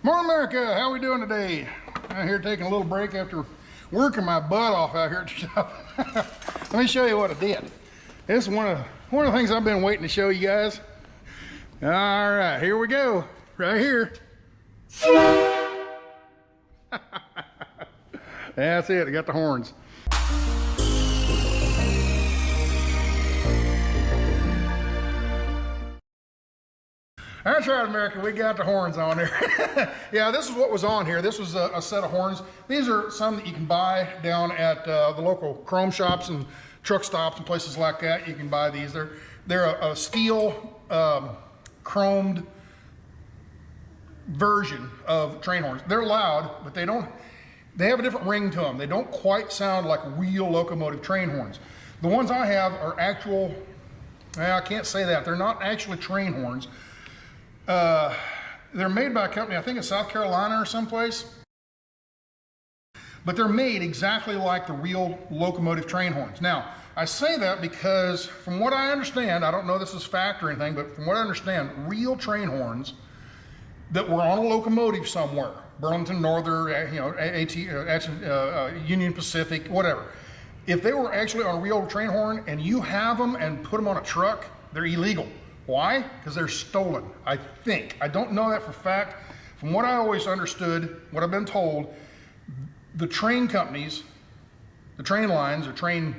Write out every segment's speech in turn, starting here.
Morning, America. How we doing today? Out here taking a little break after working my butt off out here at the shop. Let me show you what I did. This is one of the things I've been waiting to show you guys. All right, here we go. Right here. That's it. I got the horns. That's right, America, we got the horns on there. Yeah, this is what was on here. This was a set of horns. These are some that you can buy down at the local chrome shops and truck stops and places like that. You can buy these. They're a steel chromed version of train horns. They're loud, but they have a different ring to them. They don't quite sound like real locomotive train horns. The ones I have are actual, I can't say that. They're not actually train horns. They're made by a company, I think in South Carolina or someplace, but they're made exactly like the real locomotive train horns. Now, I say that because from what I understand, I don't know this is fact or anything, but from what I understand, real train horns that were on a locomotive somewhere, Burlington Northern, Union Pacific, whatever, if they were actually on a real train horn and you have them and put them on a truck, they're illegal. Why? Because they're stolen, I think. I don't know that for fact. From what I always understood, what I've been told, the train companies, the train lines or train,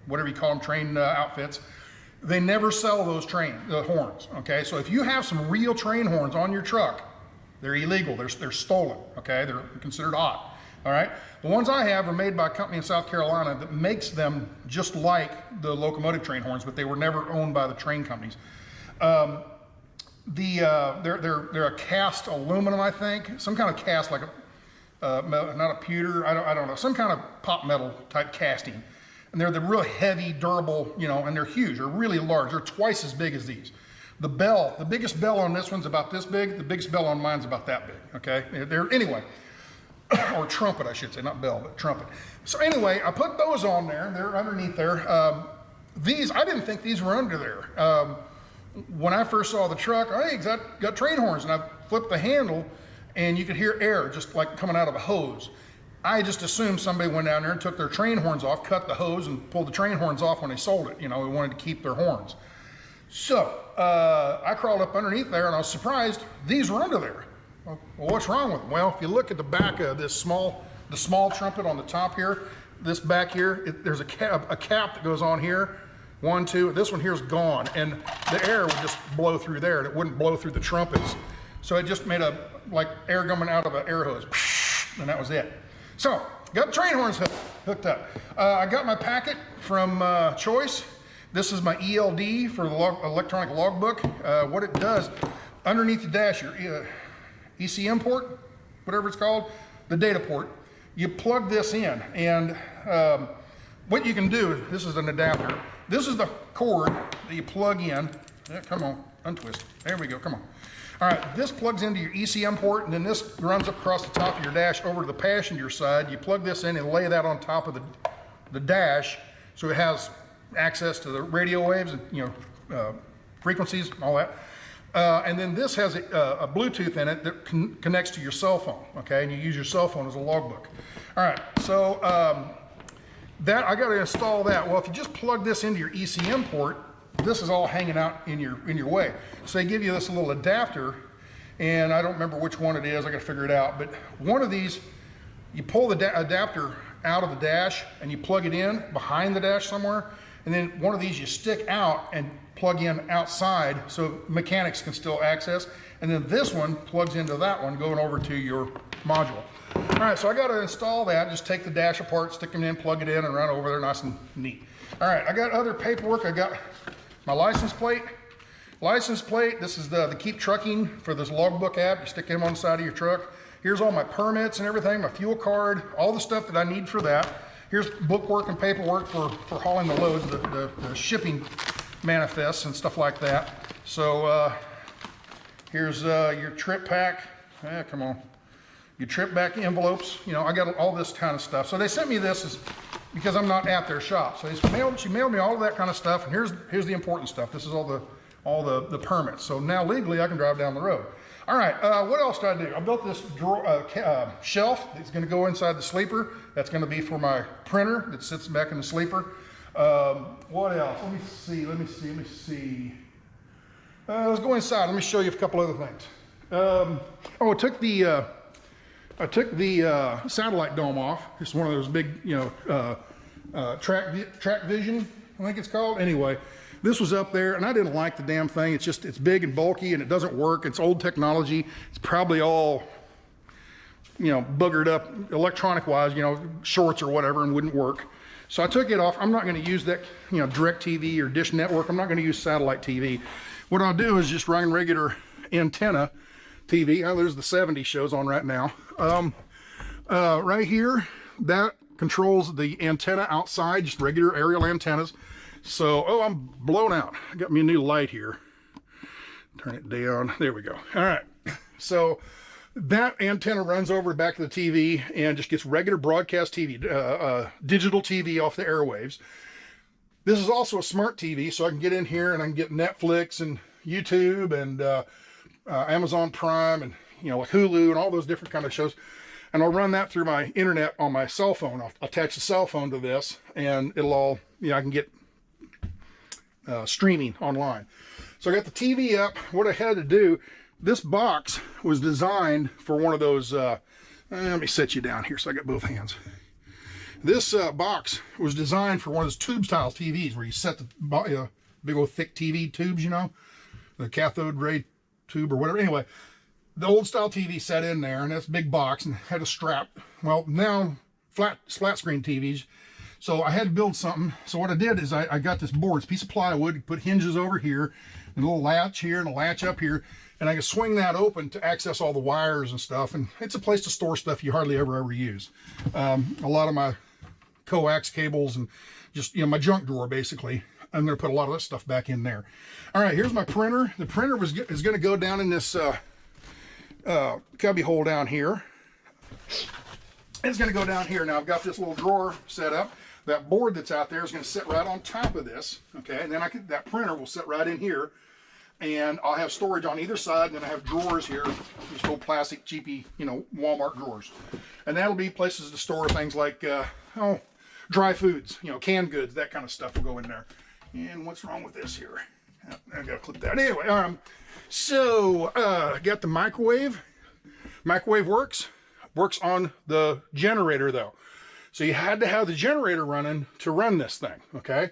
whatever you call them, train outfits, they never sell those horns, okay? So if you have some real train horns on your truck, they're illegal, they're stolen, okay? They're considered odd, all right? The ones I have are made by a company in South Carolina that makes them just like the locomotive train horns, but they were never owned by the train companies. They're a cast aluminum, I think, some kind of cast, like not a pewter, I don't know, some kind of pot metal type casting. And they're the real heavy, durable, and they're huge. They're really large. They're twice as big as these. The bell, the biggest bell on this one's about this big. The biggest bell on mine's about that big. Okay. Anyway, or trumpet, I should say, not bell, but trumpet. So anyway, I put those on there. They're underneath there. These, I didn't think these were under there. When I first saw the truck, hey, it's got train horns, and I flipped the handle, and you could hear air just like coming out of a hose. I just assumed somebody went down there and took their train horns off, cut the hose, and pulled the train horns off when they sold it. We wanted to keep their horns. So I crawled up underneath there, and I was surprised these were under there. Well, what's wrong with them? Well, if you look at the back of the small trumpet on the top here, this back here, there's a cap that goes on here. 1, 2, this one here is gone, and the air would just blow through there, and it wouldn't blow through the trumpets. So it just made like air coming out of an air hose, and that was it. So, got the train horns hooked up. I got my packet from Choice. This is my ELD for the electronic logbook. What it does, underneath the dash, your ECM port, whatever it's called, the data port, you plug this in, and what you can do, this is an adapter. This is the cord that you plug in. Yeah, come on, untwist. There we go, come on. All right, this plugs into your ECM port, and then this runs across the top of your dash over to the passenger side. You plug this in and lay that on top of the dash, so it has access to the radio waves and frequencies, all that. And then this has a Bluetooth in it that connects to your cell phone, okay? And you use your cell phone as a logbook. All right, so I got to install that. Well, if you just plug this into your ECM port, this is all hanging out in your way. So they give you this little adapter, and I don't remember which one it is. I got to figure it out. But one of these, you pull the adapter out of the dash and you plug it in behind the dash somewhere, and then one of these you stick out and plug in outside so mechanics can still access. And then this one plugs into that one going over to your module. All right, so I got to install that. Just take the dash apart, stick them in, plug it in, and run over there nice and neat. All right, I got other paperwork. I got my license plate. This is the Keep Trucking for this logbook app. You stick them on the side of your truck. Here's all my permits and everything, my fuel card, all the stuff that I need for that. Here's bookwork and paperwork for hauling the loads, the shipping manifests and stuff like that. So here's your trip pack. Come on. Your trip back envelopes. I got all this kind of stuff. So they sent me this because I'm not at their shop. So she mailed me all of that kind of stuff. And here's the important stuff. This is all all the permits. So now legally I can drive down the road. All right, what else did I do? I built this shelf that's gonna go inside the sleeper. That's gonna be for my printer that sits back in the sleeper. What else? Let me see. Let's go inside. Let me show you a couple other things. I took the satellite dome off. It's one of those big, track vision, I think it's called. Anyway, this was up there and I didn't like the damn thing. It's big and bulky and it doesn't work. It's old technology. It's probably all, buggered up electronic wise, shorts or whatever, and wouldn't work. So I took it off. I'm not going to use that, direct TV or dish network. I'm not going to use satellite TV. What I'll do is just run regular antenna TV. Oh, there's the 70 shows on right now. Right here, that controls the antenna outside, just regular aerial antennas. So, oh, I'm blown out. I got me a new light here. Turn it down. There we go. All right. So that antenna runs over the back of the TV and just gets regular broadcast TV, digital TV off the airwaves. This is also a smart TV, so I can get in here and I can get Netflix and YouTube and Amazon Prime and like Hulu and all those different kind of shows. And I'll run that through my internet on my cell phone. I'll attach the cell phone to this and it'll all, I can get streaming online. So I got the TV up. What I had to do, this box was designed for one of those, let me set you down here so I got both hands. This box was designed for one of those tube style TVs where you set the big old thick TV tubes, the cathode ray tube or whatever. Anyway, the old style TV set in there, and that's a big box and had a strap. Well, now flat screen TVs. So I had to build something. So what I did is I got this board, it's a piece of plywood, put hinges over here, and a little latch here and a latch up here, and I can swing that open to access all the wires and stuff. And it's a place to store stuff you hardly ever use. A lot of my coax cables and just, my junk drawer basically. I'm going to put a lot of that stuff back in there. All right, here's my printer. The printer is going to go down in this cubby hole down here. It's going to go down here. Now I've got this little drawer set up. That board that's out there is going to sit right on top of this. Okay, and then that printer will sit right in here. And I'll have storage on either side, and then I have drawers here, these little plastic, cheapy, Walmart drawers. And that'll be places to store things like, dry foods, canned goods, that kind of stuff will go in there. And what's wrong with this here? I gotta clip that. Anyway, got the microwave. Microwave works on the generator though. So you had to have the generator running to run this thing, okay?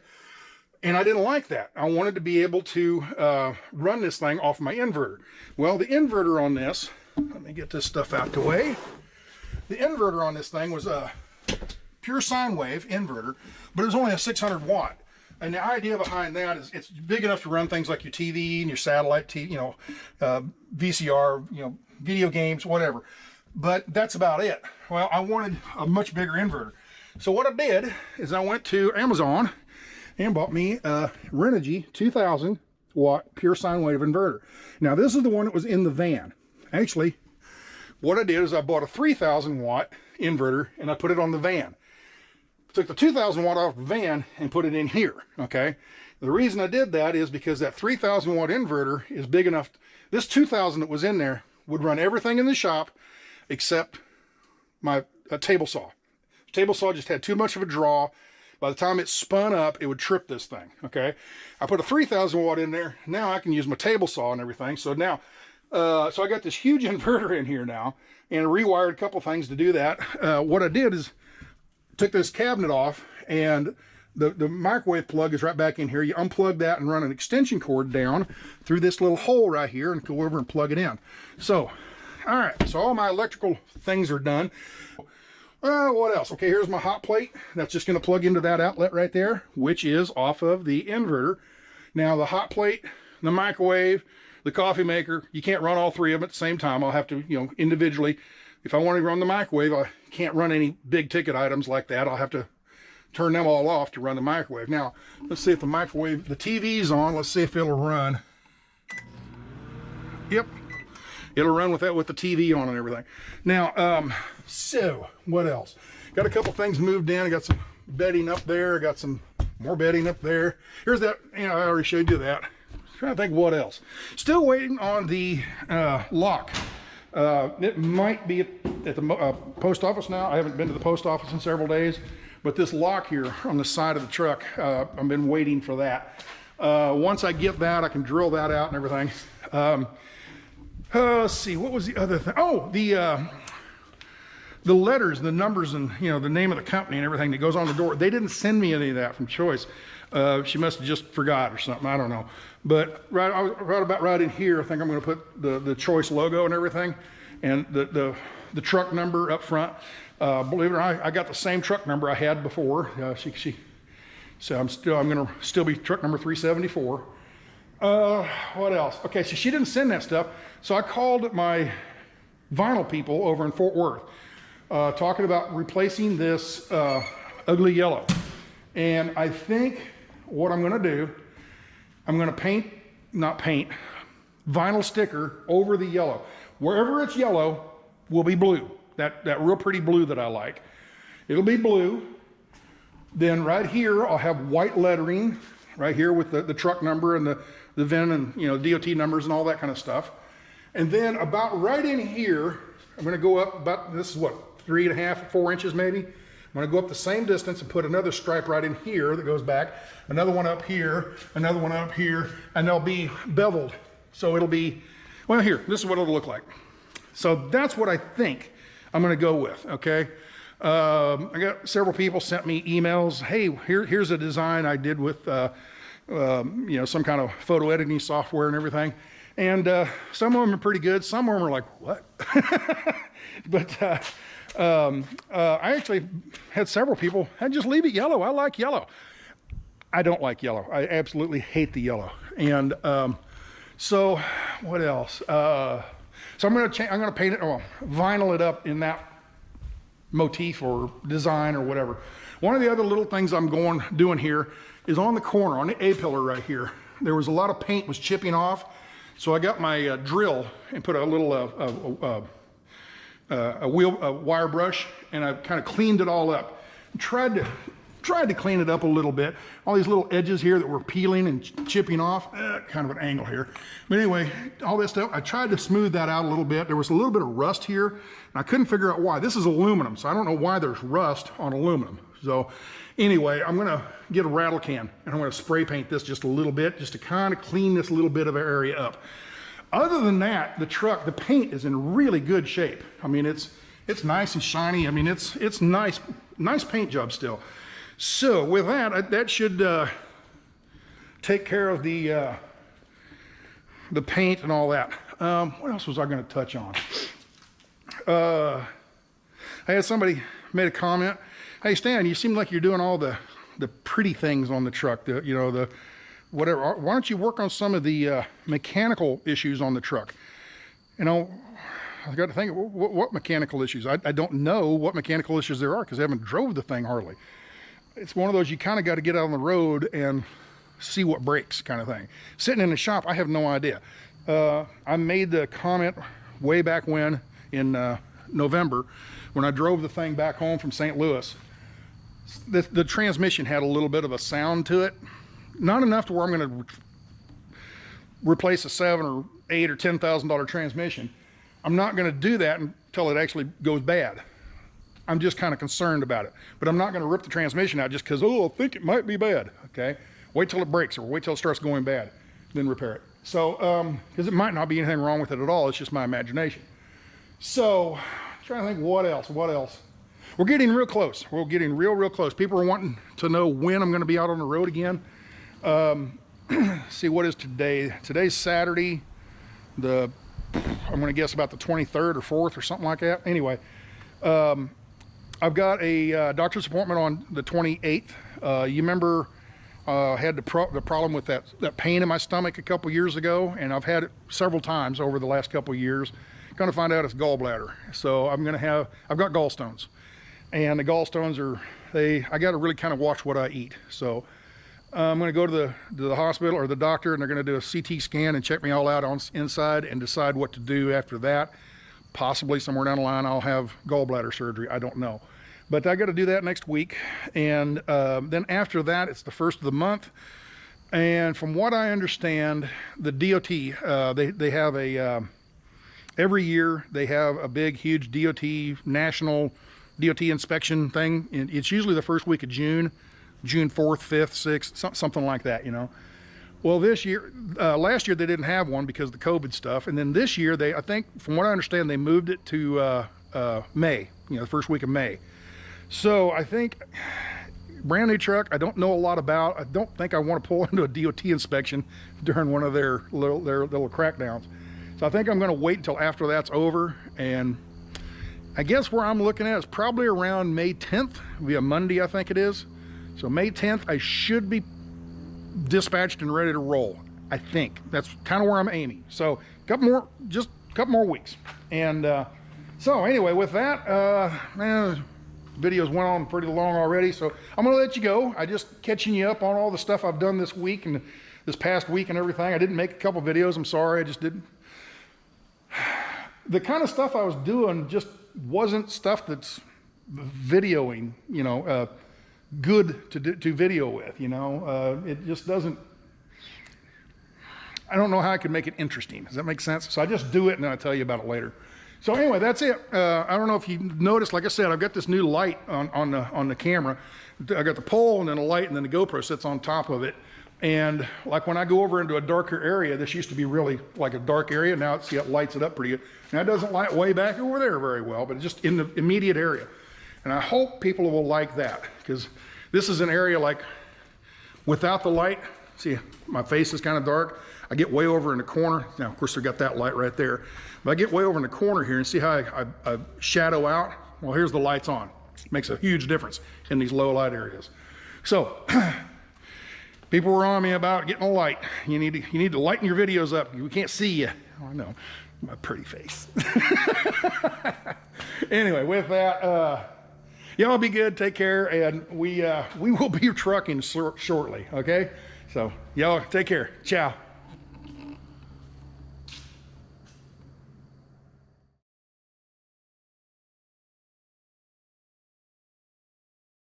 And I didn't like that. I wanted to be able to run this thing off my inverter. Well, the inverter on this, let me get this stuff out the way. The inverter on this thing was a pure sine wave inverter, but it was only a 600 watt. And the idea behind that is it's big enough to run things like your TV and your satellite TV, VCR, video games, whatever. But that's about it. Well, I wanted a much bigger inverter. So what I did is I went to Amazon and bought me a Removu 2000 watt pure sine wave inverter. Now this is the one that was in the van. Actually, what I did is I bought a 3000 watt inverter and I put it on the van. Took the 2000 watt off the van and put it in here, okay? The reason I did that is because that 3000 watt inverter is big enough. This 2000 that was in there would run everything in the shop except my table saw. Table saw just had too much of a draw. By the time it spun up, it would trip this thing, okay? I put a 3000 watt in there. Now I can use my table saw and everything. So now, so I got this huge inverter in here now and rewired a couple things to do that. What I did is took this cabinet off, and the microwave plug is right back in here. You unplug that and run an extension cord down through this little hole right here and go over and plug it in. So, all right, so all my electrical things are done. What else? Okay, here's my hot plate. That's just going to plug into that outlet right there, which is off of the inverter. Now the hot plate, the microwave, the coffee maker, you can't run all three of them at the same time. I'll have to, individually. If I want to run the microwave, I can't run any big ticket items like that. I'll have to turn them all off to run the microwave. Now, let's see if the microwave, the TV's on. Let's see if it'll run. Yep, it'll run with that, with the TV on and everything. Now, so what else? Got a couple things moved in. I got some bedding up there. I got some more bedding up there. Here's that. I already showed you that. trying to think what else. Still waiting on the lock. It might be at the post office now. I haven't been to the post office in several days, but this lock here on the side of the truck, I've been waiting for that. Once I get that, I can drill that out and everything. Let's see, what was the other thing? Oh, the letters, the numbers, and the name of the company and everything that goes on the door. They didn't send me any of that from Choice. She must have just forgot or something. I don't know. But right about right in here, I think I'm going to put the Choice logo and everything, and the truck number up front. Believe it or not, I got the same truck number I had before. So I'm going to still be truck number 374. What else? Okay, so she didn't send that stuff. So I called my vinyl people over in Fort Worth, talking about replacing this ugly yellow. And I think what I'm going to do, I'm going to vinyl sticker over the yellow. Wherever it's yellow will be blue. That real pretty blue that I like. It'll be blue. Then right here, I'll have white lettering right here with the truck number and the VIN and DOT numbers and all that kind of stuff. And then about right in here, I'm going to go up about, this is what, 3.5, 4 inches maybe. I'm going to go up the same distance and put another stripe right in here that goes back, another one up here, another one up here, and they'll be beveled. So it'll be, well, here, this is what it'll look like. So that's what I think I'm going to go with, okay? I got several people sent me emails. Hey, here's a design I did with, some kind of photo editing software and everything. And some of them are pretty good. Some of them are like, what? But I actually had several people, I'd just leave it yellow. I like yellow. I don't like yellow. I absolutely hate the yellow. And so what else? So I'm going to paint it, vinyl it up in that motif or design or whatever. One of the other little things I'm doing here is on the corner, on the A-pillar right here. There was a lot of paint was chipping off. So I got my drill and put a little wire brush, and I kind of cleaned it all up. Tried to clean it up a little bit. All these little edges here that were peeling and chipping off, kind of an angle here. But anyway, all this stuff, I tried to smooth that out a little bit. There was a little bit of rust here, and I couldn't figure out why. This is aluminum, so I don't know why there's rust on aluminum. So anyway, I'm gonna get a rattle can, and I'm gonna spray paint this just a little bit, just to kind of clean this little bit of area up. Other than that, the paint is in really good shape. I mean, it's nice and shiny. I mean, it's nice paint job still. So with that, that should take care of the paint and all that. What else was I going to touch on? I had somebody made a comment. Hey Stan, you seem like you're doing all the pretty things on the truck. The whatever. Why don't you work on some of the mechanical issues on the truck? I got to think, what mechanical issues? I don't know what mechanical issues there are because I haven't drove the thing hardly. It's one of those you kind of got to get out on the road and see what breaks kind of thing. Sitting in the shop, I have no idea. I made the comment way back when in November when I drove the thing back home from St. Louis. The transmission had a little bit of a sound to it. Not enough to where I'm going to replace a $7,000 or $8,000 or $10,000 transmission. I'm not going to do that until it actually goes bad. I'm just kind of concerned about it. But I'm not going to rip the transmission out just because, I think it might be bad, okay? Wait till it breaks or wait till it starts going bad, then repair it. So, because it might not be anything wrong with it at all, it's just my imagination. So, I'm trying to think what else. We're getting real close. We're getting real close. People are wanting to know when I'm going to be out on the road again. See, what is today? Today's Saturday. I'm going to guess about the 23rd or 4th or something like that. Anyway, I've got a doctor's appointment on the 28th. You remember I had the problem with that pain in my stomach a couple years ago, and I've had it several times over the last couple years. Going to find out it's gallbladder. So I've got gallstones, and the gallstones I got to really kind of watch what I eat. So I'm going to go to the hospital or the doctor, and they're going to do a CT scan and check me all out on inside and decide what to do after that. Possibly somewhere down the line I'll have gallbladder surgery. I don't know. But I got to do that next week. And then after that, it's the first of the month. And from what I understand, the DOT, they have a, every year they have a big, huge DOT, national DOT inspection thing. And it's usually the first week of June 4th, 5th, 6th, something like that, you know. Well, this year, last year they didn't have one because of the COVID stuff. And then this year, I think, from what I understand, they moved it to May, you know, the first week of May. So I think, brand new truck, I don't know a lot about. I don't think I want to pull into a DOT inspection during one of their little crackdowns. So I think I'm going to wait until after that's over. And I guess where I'm looking at is probably around May 10th. It'll be a Monday, I think it is. So May 10th, I should be dispatched and ready to roll. I think that's kind of where I'm aiming. So just a couple more weeks. And so anyway, with that, man, videos went on pretty long already, so I'm gonna let you go. I just catching you up on all the stuff I've done this week and this past week and everything. I didn't make a couple videos, I'm sorry, I just didn't. The kind of stuff I was doing just wasn't stuff that's videoing, you know, good to video with, you know. It just doesn't, I don't know how I could make it interesting. Does that make sense? So I just do it and then I tell you about it later. So anyway, that's it. I don't know if you noticed, like I said, I've got this new light on the camera. I got the pole and then a light and then the GoPro sits on top of it. And like when I go over into a darker area, this used to be really like a dark area. Now see, it lights it up pretty good. Now it doesn't light way back over there very well, but just in the immediate area. And I hope people will like that, because this is an area like without the light. See, my face is kind of dark. I get way over in the corner. Now, of course, I got that light right there. But I get way over in the corner here and see how I shadow out? Well, here's the lights on. It makes a huge difference in these low light areas. So, people were on me about getting a light. You need to lighten your videos up. We can't see you. Oh, I know, my pretty face. Anyway, with that, y'all be good, take care, and we will be trucking shortly, okay? So, y'all take care. Ciao.